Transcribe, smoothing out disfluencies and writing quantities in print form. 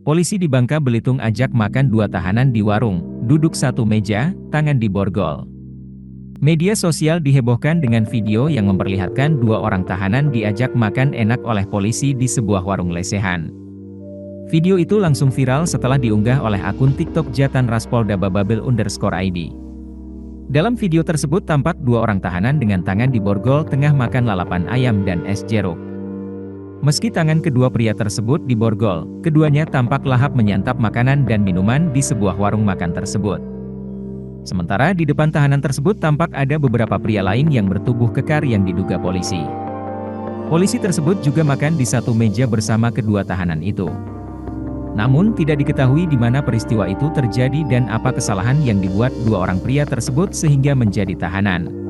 Polisi di Bangka Belitung ajak makan dua tahanan di warung, duduk satu meja, tangan diborgol. Media sosial dihebohkan dengan video yang memperlihatkan dua orang tahanan diajak makan enak oleh polisi di sebuah warung lesehan. Video itu langsung viral setelah diunggah oleh akun TikTok Jatan Raspolda Bababel_ID. Dalam video tersebut tampak dua orang tahanan dengan tangan diborgol tengah makan lalapan ayam dan es jeruk. Meski tangan kedua pria tersebut diborgol, keduanya tampak lahap menyantap makanan dan minuman di sebuah warung makan tersebut. Sementara di depan tahanan tersebut tampak ada beberapa pria lain yang bertubuh kekar yang diduga polisi. Polisi tersebut juga makan di satu meja bersama kedua tahanan itu. Namun tidak diketahui di mana peristiwa itu terjadi dan apa kesalahan yang dibuat dua orang pria tersebut sehingga menjadi tahanan.